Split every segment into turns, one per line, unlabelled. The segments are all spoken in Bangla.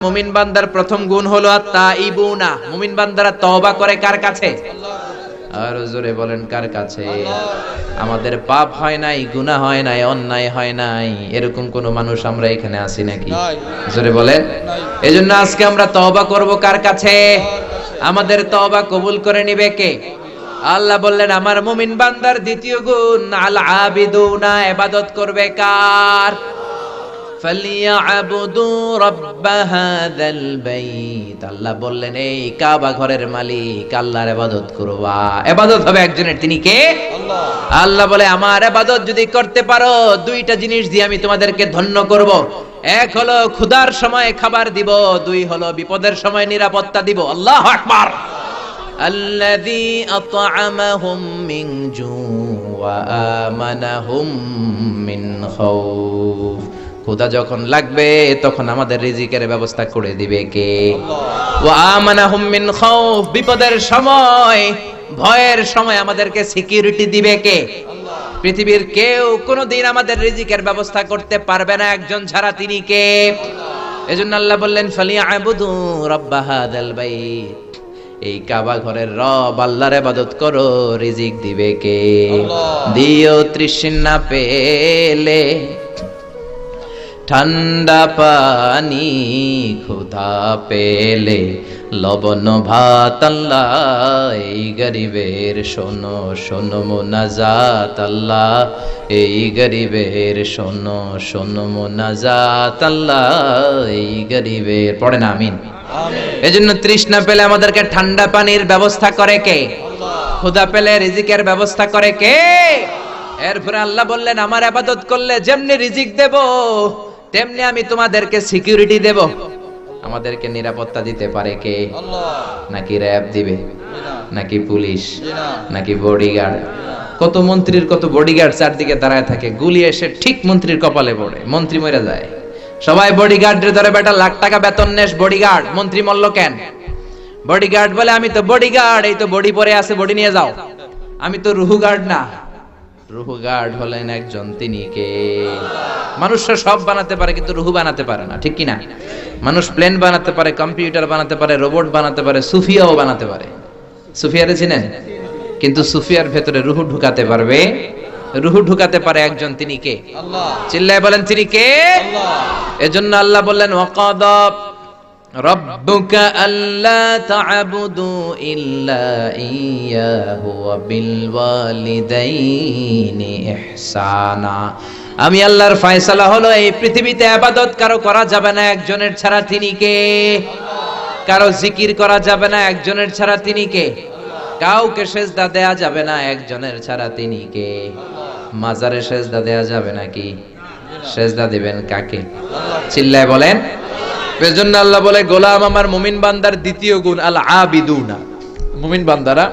মুমিন বান্দার প্রথম গুণ হলো আত-তাইবুনা। মুমিন বান্দারা তওবা করে কার কাছে? আর জোরে বলেন কার কাছে? আমাদের পাপ হয় নাই, গুনাহ হয় নাই, অন্যায় হয় নাই, এরকম কোন মানুষ আমরা এখানে আছি নাকি? জোরে বলেন। এজন্য আজকে আমরা তওবা করব কার কাছে? আমাদের তওবা কবুল করে নিবে কে? আল্লাহ বললেন আমার মুমিন বান্দার দ্বিতীয় গুণ আল আবিদুনা, ইবাদত করবে কার? ফালিয়াবুদু রাব্ব হাযাল বাইত। আল্লাহ বললেন এই কাবা ঘরের মালিক আল্লাহর ইবাদত করবা। ইবাদত হবে একজনের, তিনি কে? আল্লাহ। আল্লাহ বলে আমার ইবাদত যদি করতে পারো দুইটা জিনিস দিয়ে আমি তোমাদেরকে ধন্য করব। এক হলো ক্ষুধার সময় খাবার দিব, দুই হলো বিপদের সময় নিরাপত্তা দিব। আল্লাহু আকবার। আল্লাযী আত'আমাহুম মিন জু ওয়া আমানাহুম মিন খাউফ। ক্ষুধা যখন লাগবে তখন আমাদের রিজিকের ব্যবস্থা করে দিবে কে? আল্লাহ। ওয়া আমানাহুম মিন খাউফ, বিপদের সময় ভয়ের সময় আমাদেরকে সিকিউরিটি দিবে কে? আল্লাহ। পৃথিবীর কেউ কোনোদিন আমাদের রিজিকের ব্যবস্থা করতে পারবে না একজন ছাড়া, তিনি কে? আল্লাহ। এজন্য আল্লাহ বললেন ফালিয়াবুদু রাব্ব হাযাল বাইত, এই কাবা ঘরের রব আল্লাহর ইবাদত করো, রিজিক দিবে কে? আল্লাহ। দিও তৃষ্ণা পেলে ঠান্ডা পানি, ক্ষুধা পেলে লবণ ভাত। আল্লাহ এই গরিবের শোনো শোনো মোনাজাত। আল্লাহ এই গরিবের শোনো শোনো মোনাজাত। আল্লাহ এই গরিবের, পড়েন আমিন। এজন্য তৃষ্ণা পেলে আমাদেরকে ঠান্ডা পানির ব্যবস্থা করে কে? আল্লাহ। ক্ষুধা পেলে রিজিকের ব্যবস্থা করে কে? এরপরে আল্লাহ বললেন আমার ইবাদত করলে যেমনি রিজিক দেব তেমনি আমি তোমাদেরকে সিকিউরিটি দেব। আমাদেরকে নিরাপত্তা দিতে পারে কে? আল্লাহ। নাকি র‍্যাব দিবে? নাকি পুলিশ? নাকি বডিগার্ড? কত মন্ত্রীর কত বডিগার্ড চারদিকে দাঁড়ায় থাকে, গুলি এসে ঠিক মন্ত্রীর কপালে পড়ে, মন্ত্রী মরে যায়। সবাই বডিগার্ডের ধরে বেটা লাখ টাকা বেতন নেস, বডিগার্ড, মন্ত্রী মরল কেন? বডিগার্ড বলে আমি তো বডিগার্ড, এই তো বডি পরে আছে, বডি নিয়ে যাও, আমি তো রুহু গার্ড না। রুহু গার্ড হলেন একজন, তিনি কে? মানুষরা সব বানাতে পারে কিন্তু রুহু বানাতে পারে না, ঠিক কিনা? মানুষ প্লেন বানাতে পারে, কম্পিউটার বানাতে পারে, রোবট বানাতে পারে, সুফিয়াও বানাতে পারে। সুফিয়ারে চিনেন? কিন্তু সুফিয়ার ভেতরে রুহু ঢুকাতে পারবে? রুহু ঢুকাতে পারে একজন, তিনি কে? আল্লাহ। চিল্লায় বলেন তিনি কে? আল্লাহ। এজন্য আল্লাহ বললেন ওয়াকাদা রাব্বুকা আল্লা তা'বুদু ইল্লা ইয়্যাহু ওয়া বিল ওয়ালিদাইনি ইহসানা। আমি আল্লাহর ফয়সালা হলো এই পৃথিবীতে ইবাদত কারো করা যাবে না একজনের ছাড়া, তিনি কে? আল্লাহ। কারো জিকির করা যাবে না একজনের ছাড়া, তিনি কে? আল্লাহ। কাউকে সেজদা দেয়া যাবে না একজনের ছাড়া, তিনি কে? আল্লাহ। মাজারে সেজদা দেয়া যাবে নাকি? সেজদা দিবেন কাকে? আল্লাহ। চিল্লায় বলেন। এজন্য আল্লাহ বলে গোলাম আমার মুমিন বান্দার দ্বিতীয় গুণ আল আবিদুনা, মুমিন বান্দারা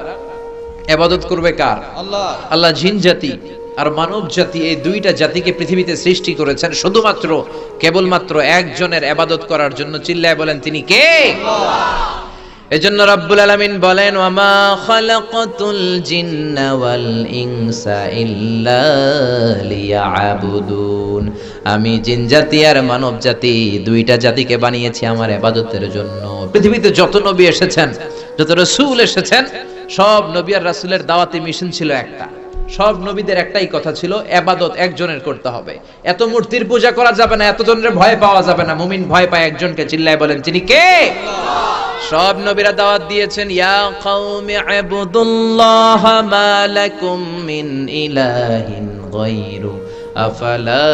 ইবাদত করবে কার? আল্লাহ। আল্লাহ জিন জাতি আর মানব জাতি, এই দুইটা জাতিকে পৃথিবীতে সৃষ্টি করেছেন শুধুমাত্র কেবলমাত্র একজনের ইবাদত করার জন্য। চিল্লায় বলেন তিনি কে? আল্লাহ। এজন্য রব্বুল আলামিন বলেন ওয়ামা খালাকাতুল জিন্না ওয়াল ইনসা ইল্লা লিয়াবুদুন, আমি জিন জাতি আর মানব জাতি দুইটা জাতিকে বানিয়েছি আমার ইবাদতের জন্য। পৃথিবীতে যত নবী এসেছেন, যত রাসূল এসেছেন, সব নবী আর রাসূলের দাওয়াতি মিশন ছিল একটা। সব নবীদের একটাই কথা ছিল ইবাদত একজনের করতে হবে। এত মূর্তির পূজা করা যাবে না, এত জনের ভয় পাওয়া যাবে না, মুমিন ভয় পায় একজনকে। চিল্লায় বলেন তিনি কে? আল্লাহ। সব নবীরা দাওয়াত দিয়েছেন ইয়া কওমি ইবুদুল্লাহ মা লাকুম মিন ইলাহিন গায়রু আফালা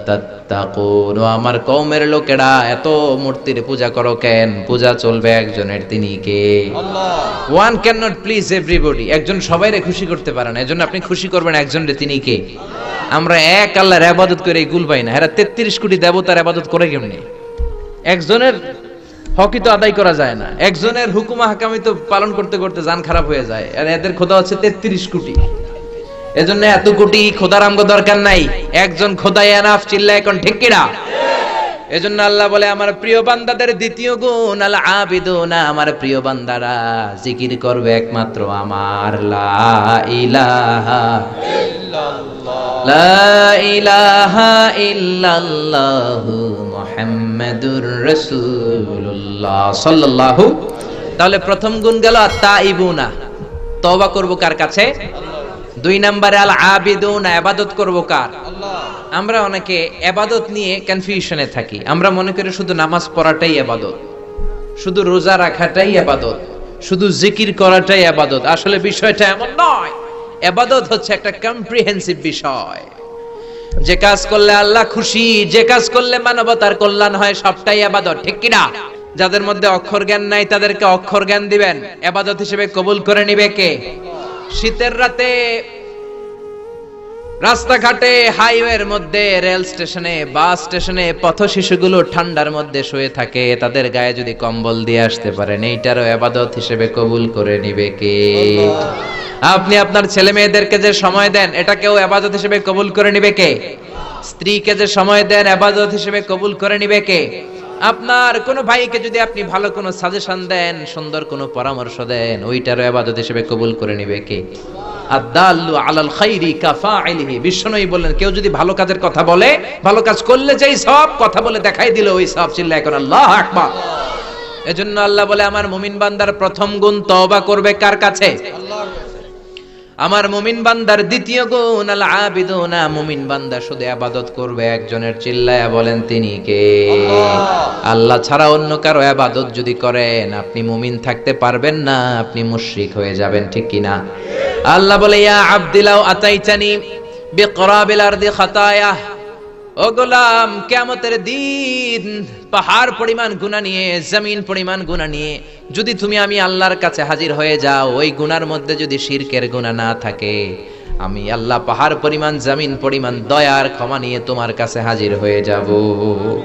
তাত্তাকুন। আমার কওমের লোকেরা এত মূর্তির পূজা করো কেন? পূজা চলবে একজনের, তিনি কে? Allah. One can not please everybody, একজন সবাইরে খুশি করতে পারে না, এজন্য আপনি খুশি করবেন একজনের, তিনি কে? আল্লাহ। আমরা এক আল্লাহর ইবাদত করে গুল পাই না, এরা 33 কোটি দেবতার ইবাদত করে কেমনে? একজনের হকই তো আদায় করা যায় না, একজনের হুকুম হাকামি তো পালন করতে করতে জান খারাপ হয়ে যায়, আর এদের খোদা হচ্ছে 33 কোটি। এজন্য এত কোটি খোদার আমগো দরকার নাই, একজন খোদাই এনাফ। চিল্লা এখন ঠিক কিনা? এজন্য আল্লাহ বলে আমার প্রিয় বান্দাদের দ্বিতীয় গুণ আল আবিদুনা, আমার প্রিয় বান্দারা জিকির করবে একমাত্র আমার লা ইলাহা ইল্লাল্লাহ, লা ইলাহা ইল্লাল্লাহু মুহাম্মাদুর রাসূলুল্লাহ সাল্লাল্লাহু। তাহলে প্রথম গুণ গেল আত-তাইবুনা, তওবা করব কার কাছে? দুই নম্বরে আল আবিদুনা, ইবাদত করব কার? আল্লাহ। আমরা অনেকে ইবাদত নিয়ে কনফিউশনে থাকি। আমরা মনে করি শুধু নামাজ পড়াটাই ইবাদত, শুধু রোজা রাখাটাই ইবাদত, শুধু জিকির করাটাই ইবাদত। আসলে বিষয়টা এমন নয়। ইবাদত হচ্ছে একটা কম্প্রিহেন্সিভ বিষয়। যে কাজ করলে আল্লাহ খুশি, যে কাজ করলে মানবতার কল্যাণ হয়, সবটাই ইবাদত, ঠিক কি না? যাদের মধ্যে অক্ষর জ্ঞান নাই তাদেরকে অক্ষর জ্ঞান দিবেন, ইবাদত হিসেবে কবুল করে নিবে কে? শীতের রাতে রাস্তাঘাটে, হাইওয়ের মধ্যে, রেল স্টেশনে, বাস স্টেশনে পথ শিশুগুলো ঠান্ডার মধ্যে শুয়ে থাকে, তাদের গায়ে যদি কম্বল দিয়ে আসতে পারেন, এইটারও ইবাদত হিসেবে কবুল করে নিবে কে? আপনি আপনার ছেলে মেয়েদেরকে যে সময় দেন, এটাকেও ইবাদত হিসেবে কবুল করে নিবে কে? স্ত্রীকে যে সময় দেন, ইবাদত হিসেবে কবুল করে নিবে কে? আপনার কোন ভাইকে যদি আপনি ভালো কোনো সাজেশন দেন, সুন্দর কোনো পরামর্শ দেন, ওইটারও ইবাদত হিসেবে কবুল করে নিবে কে? আদ-দাল্লু আলাল খাইরি কাফাইলিহি। বিশ্বনবী বললেন, কেউ যদি ভালো কাজের কথা বলে, ভালো কাজ করলে যেই সওয়াব, কথা বলে দেখাই দিল ওই সওয়াব। চিল্লায় এখন আল্লাহু আকবার। এজন্য আল্লাহ বলে আমার মুমিন বান্দার প্রথম গুণ তওবা করবে কার কাছে? আল্লাহর কাছে। আমার মুমিন বান্দার দ্বিতীয় গুণ আল আবিদুনা, মুমিন বান্দা শুধু ইবাদত করবে একজনের। চিল্লায়া বলেন তিনি কে? আল্লাহ ছাড়া অন্য কারো ইবাদত যদি করেন, আপনি মুমিন থাকতে পারবেন না, আপনি মুশরিক হয়ে যাবেন, ঠিক কি না? আল্লাহ বলে ইয়া আবদিলাও আতাইতানি বিকরাবিল আরদি খাতায়া, ও গোলাম কিয়ামতের দিন পাহাড় পরিমাণ গুনাহ নিয়ে, জমিন পরিমাণ গুনাহ নিয়ে যদি তুমি আমি আল্লাহর কাছে হাজির হয়ে যাও, ওই গুনার মধ্যে যদি শিরকের গুনাহ না থাকে, আমি আল্লাহ পাহাড় পরিমাণ, জমিন পরিমাণ দয়ার ক্ষমা নিয়ে তোমার কাছে হাজির হয়ে যাব।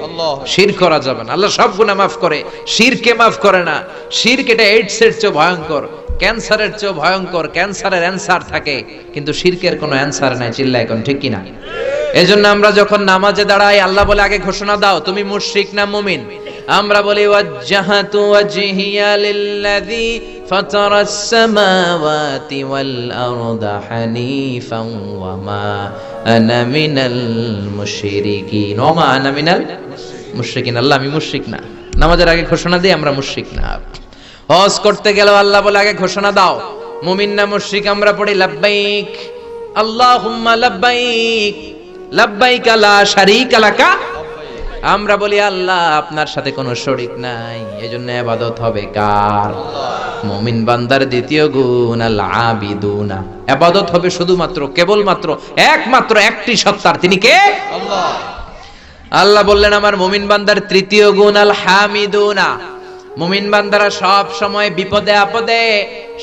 আল্লাহ, শিরক করা যাবে না। আল্লাহ সব গুনাহ মাফ করে, শিরকে মাফ করে না। শিরক এটা এইডসের চেয়ে ভয়ঙ্কর, ক্যান্সারের চেয়ে ভয়ঙ্কর। ক্যান্সারের অ্যানসার থাকে, কিন্তু শিরকের কোনো অ্যানসার নাই। চিল্লায় এখন ঠিক কিনা? এজন্য আমরা যখন নামাজে দাঁড়াই, আল্লাহ বলে আগে ঘোষণা দাও তুমি মুশরিক না মুমিন। আমরা বলি ওয়াজ্জাহাতু ওয়াজহিয়া লিল্লাযী ফাতারাস সামাওয়াতি ওয়াল আরদা হানিফান ওয়া মা আনা মিনাল মুশরিকিন। ওয়া মা আনা মিনাল মুশরিকিন। আল্লাহ আমি মুশরিক না। নামাজের আগে ঘোষণা দিই আমরা মুশরিক না। হজ করতে গেল আল্লাহ বলে আগে ঘোষণা দাও মুমিন না মুশরিক। আমরা পড়ি লাব্বাইক আল্লাহুম্মা লাব্বাইক লাব্বাইক লা শারীকা লাকা। আমরা বলি আল্লাহ আপনার সাথে কোনো শরীক নাই, এজন্য ইবাদত হবে কার? মুমিন বান্দার দ্বিতীয় গুণ আল আবিদুনা, ইবাদত হবে শুধুমাত্র, কেবলমাত্র, একমাত্র একটি সত্তার, তিনি কে? আল্লাহ। আল্লাহ বললেন আমার মুমিন বান্দার তৃতীয় গুণ আল হামিদুনা, মুমিন বান্দারা সব সময় বিপদে আপদে,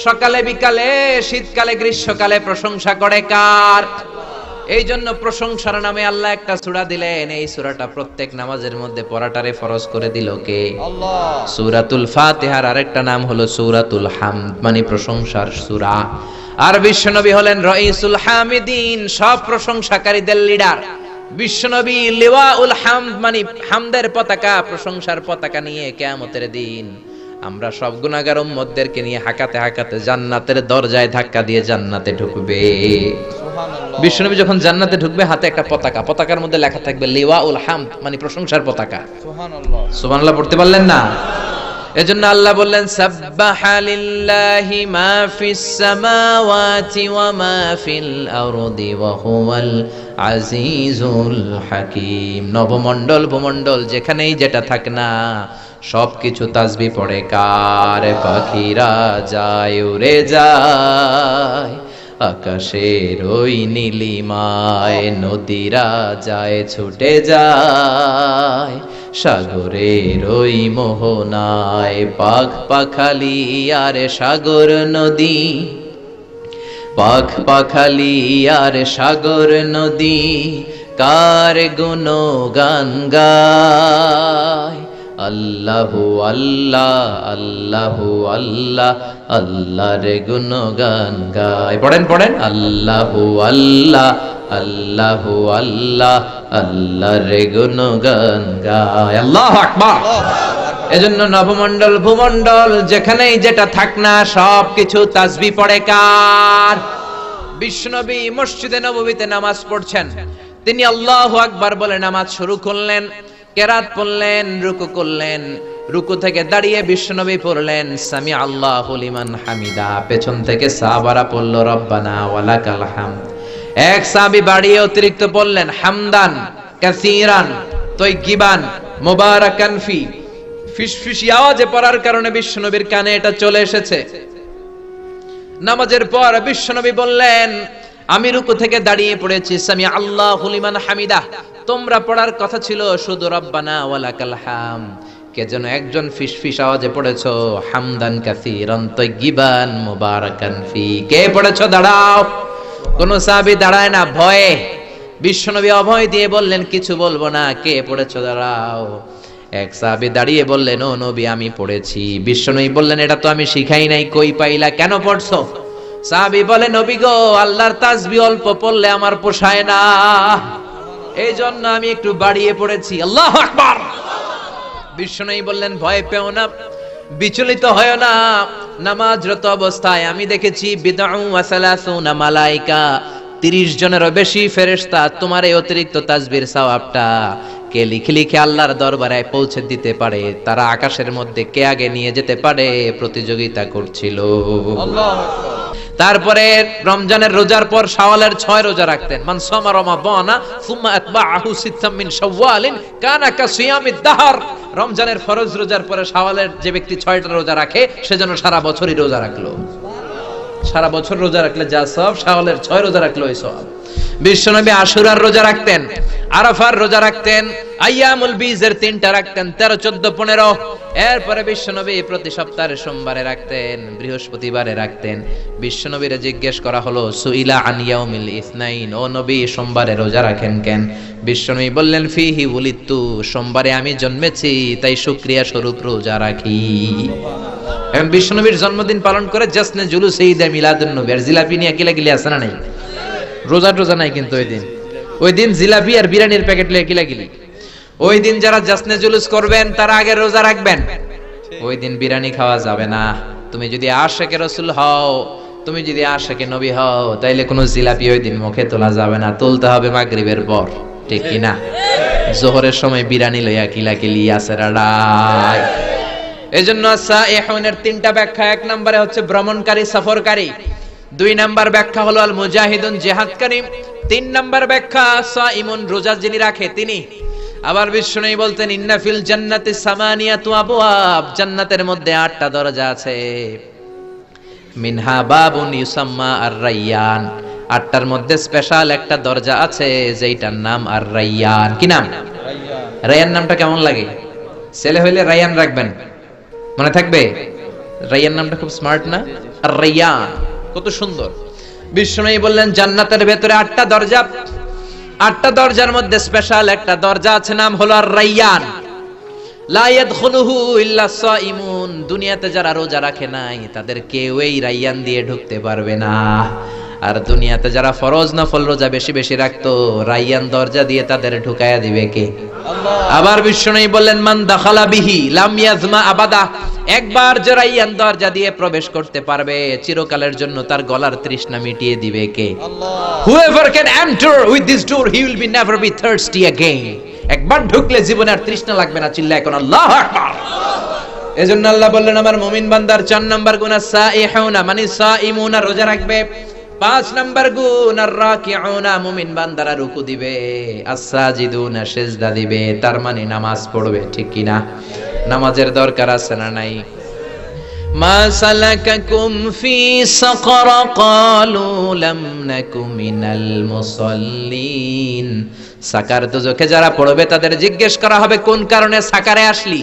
সকালে বিকালে, শীতকালে গ্রীষ্মকালে প্রশংসা করে কার? এই জন্য প্রশংসার নামে আল্লাহ একটা সূরা দিলেন। এই সূরাটা প্রত্যেক নামাজের মধ্যে পড়াটারে ফরজ করে দিল কে? আল্লাহ। সূরাতুল ফাতিহার আরেকটা নাম হলো সূরাতুল হামদ, মানে প্রশংসার সূরা। আর বিশ্বনবী হলেন রাইসুল হামিদিন, সব প্রশংসাকারীদের লিডার। বিশ্বনবী লিওয়াউল হামদ, মানে হামদের পতাকা, প্রশংসার পতাকা নিয়ে কিয়ামতের দিন আমরা সব গুনাহগার উম্মতদেরকে নিয়ে হাঁকাতে হাঁকাতে জান্নাতের দরজায় ধাক্কা দিয়ে জান্নাতে ঢুকবে। সুবহানাল্লাহ। বিশ্বনবী যখন জান্নাতে ঢুকবে, হাতে একটা পতাকা, পতাকার মধ্যে লেখা থাকবে লিওয়াউল হামদ, মানে প্রশংসার পতাকা। সুবহানাল্লাহ। সুবহানাল্লাহ পড়তে পারলেন না? এজন্য আল্লাহ বললেন সাব্বাহা লিল্লাহি মা ফিস সামাওয়াতি ওয়া মা ফিল আরদি ওয়া হুয়াল আজিজুল হাকীম। নবমণ্ডল ভূমণ্ডল যেখানেই যেটা থাক না, সবকিছু তাসবিহ পড়ে কার? পাখিরা যায় উড়ে যায় আকাশের ওই নীলিমায়, নদীরা যায় ছুটে যায় সাগরের ওই মোহনায়। পাখ পাখালি আর সাগর নদী, পাখ পাখালি আর সাগর নদী কার গুণগান গায়? আল্লাহু আল্লাহ আল্লাহু আল্লাহ আল্লাহর গুণগান গায়। পড়েন পড়েন, আল্লাহু আল্লাহ আল্লাহু আল্লাহ আল্লাহর গুণগান গায়। আল্লাহু আকবার। এজন্য নবমণ্ডল ভূমণ্ডল যেখানেই যেটা থাক না সবকিছু তাসবিহ পড়ে কার? বিশ্বনবী মসজিদে নববীতে নামাজ পড়ছেন, তিনি আল্লাহু আকবার বলে নামাজ শুরু করলেন, কেরাত পড়লেন, রুকু করলেন, রুকু থেকে দাঁড়িয়ে বিশ্বনবী পড়লেন সামি আল্লাহু লিমান হামিদা, পেছন থেকে সাহাবারা পড়ল রব্বানা ওয়ালাকাল হামদ। এক সাহাবী বাড়িয়ে অতিরিক্ত বললেন হামদান কাসীরান তাইয়িবান মুবারাকান ফি, ফিসফিসি আওয়াজে পড়ার কারণে বিশ্বনবীর কানে এটা চলে এসেছে। নামাজের পর বিশ্বনবী বললেন আমি রুকু থেকে দাঁড়িয়ে পড়েছি সামি আল্লাহু লিমান হামিদা, তোমরা পড়ার কথা ছিল শুধু রব্বানা ওয়ালাকাল হামদ, কে যেন একজন ফিসফিস আওয়াজে পড়েছো হামদান কাসীরান তাইয়িবান মুবারাকান ফি। কে পড়েছো? দাঁড়াও। কোন সাহাবী দাঁড়ায় না ভয়ে। বিশ্বনবী অভয় দিয়ে বললেন কিছু বলবো না, কে পড়েছো? দাঁড়াও। এক সাহাবী দাঁড়িয়ে বললেন ও নবী আমি পড়েছি। বিশ্বনবী বললেন এটা তো আমি শিখাই নাই, কই পাইলা, কেন পড়ছো? সাহাবী বলে নবী গো, আল্লাহর তাসবিহ অল্প পড়লে আমার পোষায় না, এই জন্য আমি একটু বাড়িয়ে পড়েছি। আল্লাহু আকবার। বিশ্বনবী বললেন ভয় পেও না, বিচলিত হয় না, নামাজরত অবস্থায় আমি দেখেছি বিদউ ওয়া সালাসুনা মালায়েকা, 30 জনেরও বেশি ফেরেশতা তোমার এই অতিরিক্ত তাসবিহর সওয়াবটা কে লিখে লিখে আল্লাহর দরবারে পৌঁছে দিতে পারে, তারা আকাশের মধ্যে কে আগে নিয়ে যেতে পারে প্রতিযোগিতা করছিল। আল্লাহু আকবার। তারপরে রমজানের রোজার পর শাওয়ালের 6 রোজা রাখতেন। মান সামা রমাদানা সুম্মা আতবাআহু সিত্তাম মিন শাওয়ালিন কানা কাসিয়ামিদ দাহর। রমজানের ফরজ রোজার পরে শাওয়ালের যে ব্যক্তি 6টা রোজা রাখে সে যেন সারা বছরই রোজা রাখলো। সারা বছর রোজা রাখলে যা সব, শাওয়ালের 6 রোজা রাখলে ওই সব। বিশ্বনবী আশুরার রোজা রাখতেন, আরাফার রোজা রাখতেন, আইয়ামুল বীজের 3টা রাখতেন, 13, 14, 15। এরপরে বিশ্বনবী প্রতি সপ্তাহে সোমবারে রাখতেন, বৃহস্পতিবারে রাখতেন। বিশ্বনবীরে জিজ্ঞেস করা হলো সুইলা আন ইয়াউমিল ইসনাইন, ও নবী সোমবারে রোজা রাখেন কেন? বিশ্বনবী বললেন ফিহি উলিদতু, সোমবারে আমি জন্মেছি তাই শুকরিয়া স্বরূপ রোজা রাখি। এবং বিশ্বনবীর জন্মদিন পালন করে জাসনে জুলুস ঈদে মিলাদুন নবী, আর জিলাপি নিয়ে কিলাকিলি আছে না নাই? রোজা টোজা নাই কিন্তু ওই দিন জিলাপি আর বিরিয়ানির প্যাকেট লিয়ে কিলাকিলি। ওই দিন যারা জাসনে জুলুস করবেন তারা আগে রোজা রাখবেন, ওই দিন বিরিয়ানি খাওয়া যাবে না। তুমি যদি আশিকে রাসূল হও, তুমি যদি আশিকে নবী হও, তাইলে কোনো জিলাপি ওই দিন মুখে তোলা যাবে না, তুলতে হবে মাগরিবের পর, ঠিক কি না? জোহরের সময় বিরিয়ানি লইয়া কিলাকিলি আছে রাড়াই। এজন্য সাইহুনের 3টা ব্যাখ্যা। 1 নম্বরে হচ্ছে ভ্রমণকারী, সফরকারী। 2 নাম্বার ব্যাখ্যা হলো আল মুজাহিদুন, জিহাদকারী। 3 নাম্বার ব্যাখ্যা সাইমুন, রোজা যিনি রাখে তিনি। আবার বিশ্বনবী বলতেন ইন্না ফিল জান্নাতি সামানিয়াতু আবওয়াব, জান্নাতের মধ্যে 8টা দরজা আছে। মিনহা বাবুন ইউসাম্মা আর-রায়্যান, 8টার মধ্যে স্পেশাল একটা দরজা আছে যেটার নাম আর-রায়্যান। কি নাম? রায়্যান। রায়্যান নামটা কেমন লাগে? ছেলে হইলে রায়্যান রাখবেন, মনে থাকবে? রায়্যান নামটা খুব স্মার্ট না? আর-রায়্যান কত সুন্দর। বিশ্বনবী বললেন জান্নাতের ভেতরে 8টা দরজা, 8টা দরজার মধ্যে স্পেশাল একটা দরজা আছে, নাম হলো আর-রায়্যান। লা ইয়াদখুলুহু ইল্লা সাইমুন, দুনিয়াতে যারা রোজা রাখে নাই তাদের কেউ এই রায়্যান দিয়ে ঢুকতে পারবে না। আর দুনিয়াতে যারা ফরজ নফল রোজা বেশি বেশি রাখতো, রায়্যান দরজা দিয়ে তাদের ঢুকায়া দিবে কে? আল্লাহ। আবার বিশ্বনবী বললেন মান দাখালা বিহি লাম ইয়াজমা আবাদা, একবার যে রায়্যান দরজা দিয়ে প্রবেশ করতে পারবে চিরকালের জন্য তার গলার তৃষ্ণা মিটিয়ে দিবে কে? আল্লাহ। Whoever can enter with this door he will be never be thirsty again, একবার ঢুকলে জীবনে আর তৃষ্ণা লাগবে না। চিল্লায় এখন আল্লাহু আকবার। এজন্য আল্লাহ বললেন আমার মুমিন বান্দার 4 নাম্বার গুণ সাইহুনা, মানে সাইমুনা, রোজা রাখবে। 5 নাম্বার গুণ আর-রাকিউনা, মুমিন বান্দারা রুকু দিবে, আস-সাজিদুনা, সিজদা দিবে, তার মানে নামাজ পড়বে, ঠিক কি না? নামাজের দরকার আছে না নাই? মা সালাকাকুম ফি সাকার ক্বালু লাম নাকু মিনাল মুসাল্লিন, সাকার দুজকে যারা পড়বে তাদের জিজ্ঞেস করা হবে কোন কারণে সাকারে আসলি?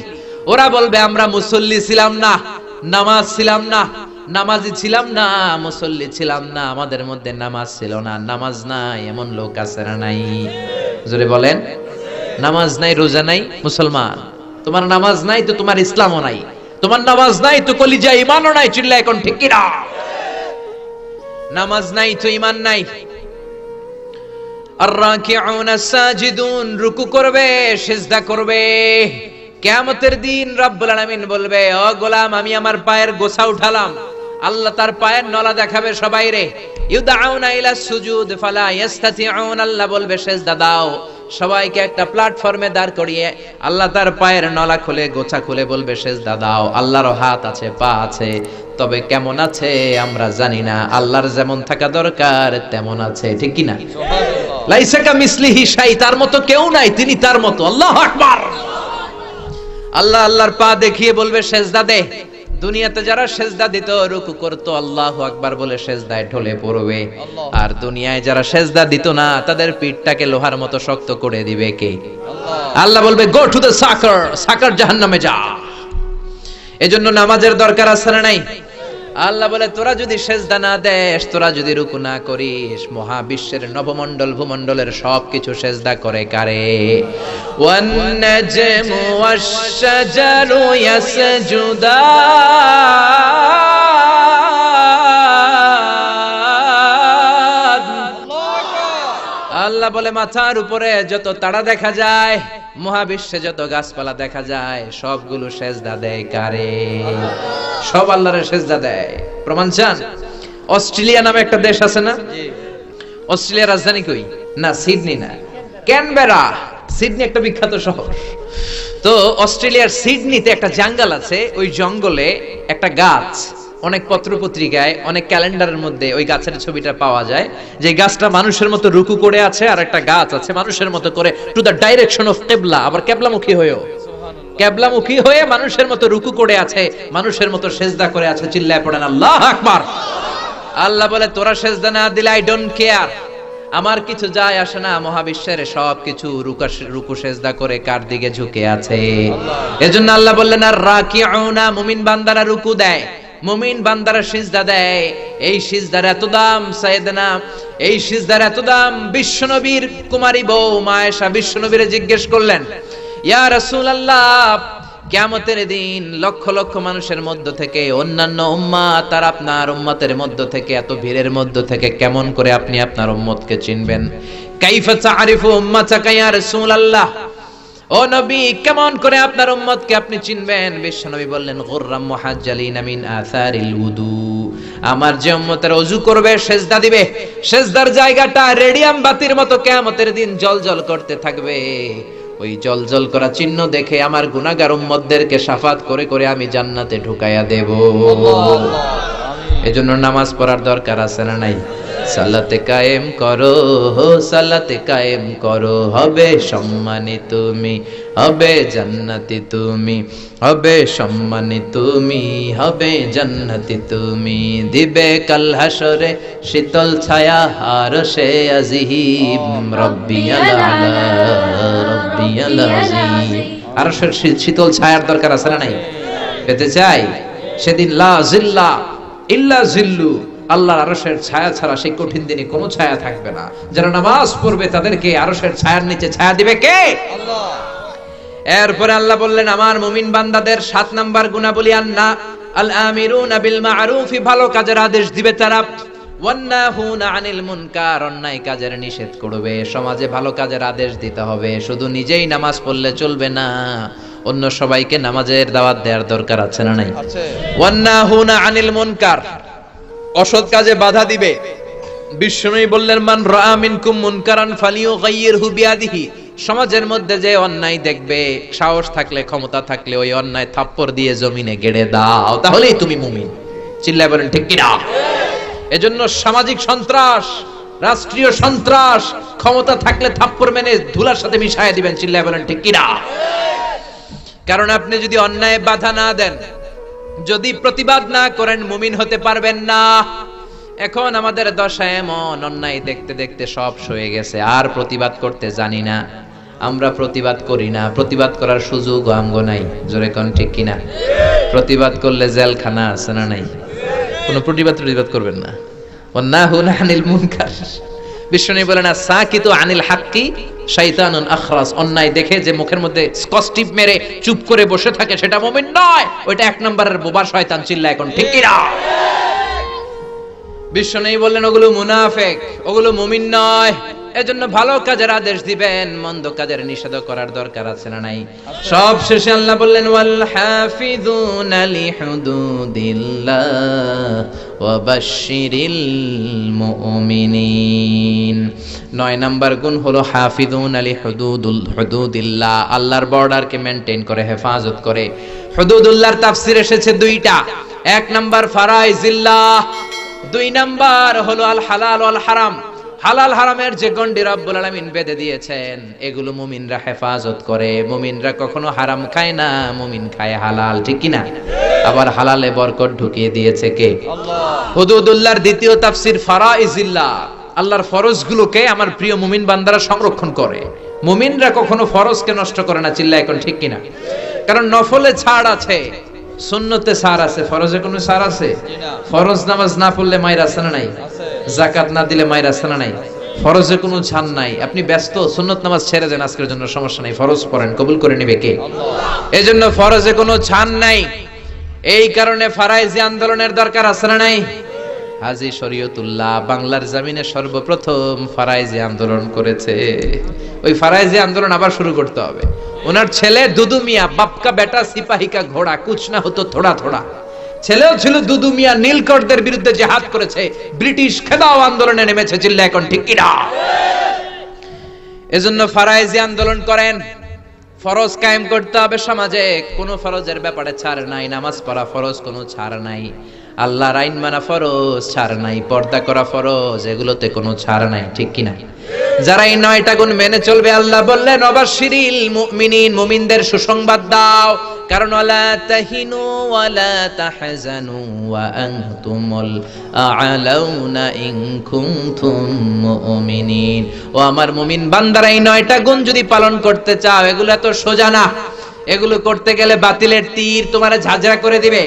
ওরা বলবে আমরা মুসল্লি ছিলাম না, নামাজ ছিলাম না, নামাজি ছিলাম না, মুসল্লি ছিলাম না, আমাদের মধ্যে নামাজ ছিল না। নামাজ নাই এমন লোক আছে না নাই? জোরে বলেন। নামাজ নাই, রোজা নাই, মুসলমান। তোমার নামাজ নাই তো তোমার ইসলামও নাই, তোমার নামাজ নাই তো কলিজা ঈমানও নাই। চিল্লা এখন ঠিক কি না? নামাজ নাই তো ঈমান নাই। আর-রাকিউনা সাজিদুন, রুকু করবে, সিজদা করবে। কিয়ামতের দিন রব্বুল আলামিন বলবে, ও গোলাম, আমি আমার পায়ের গোছা উঠালাম। আল্লাহ তার পায়ের নলা দেখাবে সবাইরে। ইউদাউনা ইলা সুজুদ ফালা ইস্তাতিউন, আল্লাহ বলবে সিজদা দাও। সবাইকে একটা প্ল্যাটফর্মে দাঁড় করিয়ে আল্লাহ তার পায়ের নলা খুলে গোছা খুলে বলবে সিজদা দাও। আল্লাহর হাত আছে, পা আছে, তবে কেমন আছে আমরা জানি না। আল্লাহর যেমন থাকা দরকার তেমন আছে, ঠিক কি না? সুবহানাল্লাহ। লাইসা কামিসলিহি শাই, তার মতো কেউ নাই, তিনি তার মতো। আল্লাহু আকবার। আল্লাহ আল্লাহর পা দেখিয়ে বলবে সিজদা দে। দুনিয়াতে যারা সিজদা দিত, রুকু করত, আল্লাহু আকবার বলে সিজদায় ঢলে পড়বে। আর দুনিয়ায় যারা সিজদা দিত না, তাদের পিঠটাকে লোহার মতো শক্ত করে দিবে কে? আল্লাহ বলবে, গো টু দ্য সাকার, সাকার জাহান্নামে যা। এজন্য নামাজের দরকার আছে না নাই? আল্লাহ বলে, তোরা যদি সিজদা না দেস, তোরা যদি রুকু না করিস, মহাবিশ্বের নবমণ্ডল ভূমণ্ডলের সবকিছু সিজদা করে কারে? ওয়ান নাজমু ওয়াশ-শাজারু ইয়াসজুদান। আল্লাহ বলে, মাথার উপরে যত তারা দেখা যায়, মহাবিশ্বে যত গাছপালা দেখা যায়, সবগুলো সিজদা দেয় কারে? সব আল্লাহর সিজদা দেয়। প্রমাণ চান? অস্ট্রেলিয়া নামে একটা দেশ আছে না? অস্ট্রেলিয়ার রাজধানী কই? না, সিডনি না, ক্যানবেরা। সিডনি একটা বিখ্যাত শহর। তো অস্ট্রেলিয়ার সিডনিতে একটা জঙ্গল আছে। ওই জঙ্গলে একটা গাছ, অনেক পত্রপত্রিকায়, অনেক ক্যালেন্ডারের মধ্যে ওই গাছের ছবিটা পাওয়া যায়। যে গাছটা মানুষের মতো রুকু করে আছে, আর একটা গাছ আছে মানুষের মতো করে টু দ্য ডাইরেকশন অফ কিবলা, আবার কিবলামুখী হয়েও, কিবলামুখী হয়ে মানুষের মতো রুকু করে আছে, মানুষের মতো সিজদা করে আছে। চিল্লায় পড়েন আল্লাহু আকবার। আল্লাহ বলে, তোরা সিজদা না দিলে আই ডোন্ট কেয়ার, আমার কিছু যায় আসে না। মহাবিশ্বের সবকিছু রুকু সিজদা করে কার দিকে ঝুঁকে আছে? এজন্য আল্লাহ বললেন, আর রাকিউনা, মুমিন বান্দারা রুকু দেয়, মুমিন বান্দারা সিজদা দেয়। এই সিজদার এত দাম সাইয়েদনা, এই সিজদার এত দাম। বিশ্বনবীর কুমারী বউ মা আয়েশা বিশ্বনবীরে জিজ্ঞেস করলেন, ইয়া রাসূলুল্লাহ, কিয়ামতের দিন লক্ষ লক্ষ মানুষের মধ্য থেকে অন্যান্য উম্মাত আর আপনার উম্মতের মধ্য থেকে, এত ভিড়ের মধ্য থেকে কেমন করে আপনি আপনার উম্মতকে চিনবেন? কাইফা তা'রিফু উম্মাতাকা ইয়া রাসূলুল্লাহ, ও নবী, কেমন করে আপনার উম্মতকে আপনি চিনবেন? বিশ্বনবী বললেন, গুররাম মুহাজ্জালিনা মিন আসারিল উদু, আমার যে উম্মতের ওযু করবে, সিজদা দিবে, সিজদার জায়গাটা রেডিয়াম বাতির মতো কিয়ামতের দিন জ্বলজ্বল করতে থাকবে। ওই জ্বলজ্বল করা চিহ্ন দেখে আমার গুনাহগার উম্মতদেরকে শাফাত করে করে আমি জান্নাতে ঢুকাইয়া দেব। এজন্য নামাজ পড়ার দরকার আছে না নাই? সালাতে কায়েম করো, সালাতে কায়েম করো, হবে সম্মানী তুমি, হবে জান্নাতি তুমি, হবে সম্মানী তুমি, হবে জান্নাতি তুমি। দিবে কাল হাসরে শীতল ছায়া আরশে আজিম, রব্বিয়াল আলা, রব্বিয়াল আযীম। আরশের শীতল ছায়ার দরকার আছে না নাই? পেতে চাই? সেদিন লা জিল্লা ইল্লা জিল্লু, আল্লাহর আরশের ছায়া ছাড়া সেই কঠিন দিনে কোনো ছায়া থাকবে না। যারা নামাজ পড়বে তাদেরকে আরশের ছায়ার নিচে ছায়া দিবে কে? আল্লাহ। এরপরে আল্লাহ বললেন, আমার মুমিন বান্দাদের 7 নাম্বার গুণাবলী, আন্না আল আমিরুনা বিল মা'রুফি, ভালো কাজের আদেশ দিবে তারা, ওয়ান্নাহুনা আনিল মুনকার, অন্যায় কাজের নিষেধ করবে। সমাজে ভালো কাজের আদেশ দিতে হবে, শুধু নিজেই নামাজ পড়লে চলবে না, অন্য সবাইকে নামাজের দাওয়াত দেওয়ার দরকার আছে না নাই? আছে। ওয়ান্নাহুনা আনিল মুনকার, অসৎ কাজে বাধা দিবে। বিশ্বনবী বললেন, মান রাআ মিনকুম মুনকারান ফালিয়ুগাইয়িরহু বিয়াদিহি, সমাজের মধ্যে যে অন্যায় দেখবে, সাহস থাকলে, ক্ষমতা থাকলে ওই অন্যায় থাপ্পড় দিয়ে জমিনে গেড়ে দাও, তাহলেই তুমি মুমিন। চিল্লায় বলেন ঠিক কি না? এজন্য সামাজিক সন্ত্রাস, রাষ্ট্রীয় সন্ত্রাস, ক্ষমতা থাকলে থাপ্পড় মেনে ধুলার সাথে মিশায় দিবেন। চিল্লায় বলেন ঠিক কি না? কারণ আপনি যদি অন্যায় বাধা না দেন, যদি প্রতিবাদ না করেন, মুমিন হতে পারবেন না। এখন আমাদের দশা এমন, অন্যায় দেখতে দেখতে সব সয়ে গেছে, আর প্রতিবাদ করতে জানি না, আমরা প্রতিবাদ করি না, প্রতিবাদ করার সুযোগ আমগো নাই। জোরে কোন ঠিক কিনা? প্রতিবাদ করলে জেলখানা আছে না নাই? কোন প্রতিবাদ করবেন না। ওয়ান্নাহুনা আনিল মুনকার, বিশ্বনবী বলেন, সাকিতু আনিল হাক্কি শাইতানুন আখরাস, অন্যায় দেখে যে মুখের মধ্যে স্কচটিপ মেরে চুপ করে বসে থাকে সেটা মুমিন নয়, ওইটা 1 নম্বরের বোবা শয়তান। চিল্লায় এখন ঠিক কি না? বিশ্বনবী বললেন, ওগুলো মুনাফিক, ওগুলো মুমিন নয়। এজন্য ভালো কাজের আদেশ দিবেন, মন্দ কাজের নিষেধ করার দরকার আছে না নাই? সব শেষে আল্লাহ বললেন ওয়াল হাফিযুনা লিহুদুদিল্লাহ ওয়া বাশশিরিল মুমিনিন। 9 নাম্বার গুণ হলো হাফিযুনা লিহুদুদিল্লাহ, আল্লাহর বর্ডারকে মেইনটেইন করে, হেফাজত করে। হুদুদুল্লাহর তাফসীর এসেছে দুইটা, 1 নাম্বার ফারাইজিল্লাহ, 2 নাম্বার হলো আল হালাল ওয়াল হারাম। হালাল হারামের যে গণ্ডি রব্বুল আলামিন বেঁধে দিয়েছেন, এগুলো মুমিনরা হেফাজত করে। মুমিনরা কখনো হারাম খায় না, মুমিন খায় হালাল, ঠিক কি না? আবার হালালে বরকত ঢুকিয়ে দিয়েছে কে? আল্লাহ। হুদুদুল্লাহর দ্বিতীয় তাফসীর ফারাইজিল্লাহ, আল্লাহর ফরজগুলোকে আমার প্রিয় মুমিন বান্দারা সংরক্ষণ করে। মুমিনরা কখনো ফরজকে নষ্ট করে না, চিল্লা এখন ঠিক কি না? কারণ নফলে ছাড় আছে, সুন্নতে ছাড় আছে, ফরজে কোনো ছাড় আছে? ফরজ নামাজ না পড়লে মাইর আছে না নাই? যাকাত না দিলে মাইর আছে না নাই? ফরজে কোনো ছাড় নাই। আপনি ব্যস্ত, সুন্নত নামাজ ছেড়ে দেন, আজকের জন্য সমস্যা নাই, ফরজ পড়েন, কবুল করে নেবে কে? আল্লাহ। এজন্য ফরজে কোনো ছাড় নাই। এই কারণে ফারাইজি আন্দোলনের দরকার আছে না নাই? হাজী শরীয়তুল্লাহ বাংলার জমিনে সর্বপ্রথম ফারাইজি আন্দোলন করেছে। ওই ফারাইজি আন্দোলন আবার শুরু করতে হবে। ওনার ছেলে দুদু মিয়া, বাপকা বেটা সিপাহী কা ঘোড়া, কুছ না হতো থোড়া থোড়া। ছেলেও ছিল দুদু মিয়া, নীলকরদের বিরুদ্ধে জিহাদ করেছে, ব্রিটিশ খেদাও আন্দোলনে নেমেছে, চিল্লা এখন ঠিক কি না? এজন্য ফারাইজি আন্দোলন করেন। ফরজ কায়েম করতে হবে সমাজে, কোনো ফরজের ব্যাপারে ছাড় নাই। নামাজ পড়া ফরজ, কোনো ছাড় নাই। আল্লাহর আইন মানা ফরজ, ছাড় নাই। পর্দা করা ফরজ, এগুলোতে কোনো ছাড় নাই, ঠিক কি না? যারা এই 9টা গুণ মেনে চলবে, আল্লাহ বললেন ওয়াবাশশিরিল মুমিনিন, মুমিনদের সুসংবাদ দাও। কারণ ওয়ালা তাহিনু ওয়ালা তাহজানু ওয়া আনতুমুল আ'লাউনা ইন কুনতুম মুমিনিন। ও আমার মুমিন বান্দারা, এই 9টা গুণ যদি পালন করতে চাও, এগুলো এত সোজা না। এগুলো করতে গেলে বাতিলের তীর তোমারে ঝাঁঝরা করে দিবে।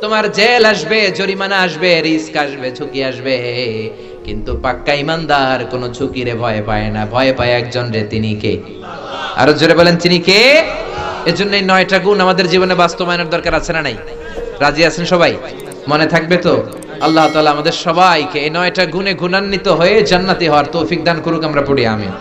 তোমার জেল আসবে, জরিমানা আসবে, রিস্ক আসবে, ঝুঁকি আসবে। কিন্তু পাক্কা ইমানদার কোনো ঝুঁকিরে ভয় পায় না, ভয় পায় একজন রে, তিনি কে? আরো জোরে বলেন, তিনি কে? এজন্য এই 9টা গুণ আমাদের জীবনে বাস্তবায়নের দরকার আছে না নাই? রাজি আছেন সবাই? মনে থাকবে তো? আল্লাহ তাআলা আমাদের সবাইকে এই 9টা গুণে গুণান্বিত হয়ে জান্নাতি হওয়ার তৌফিক দান করুক, আমরা পড়ি আমিন।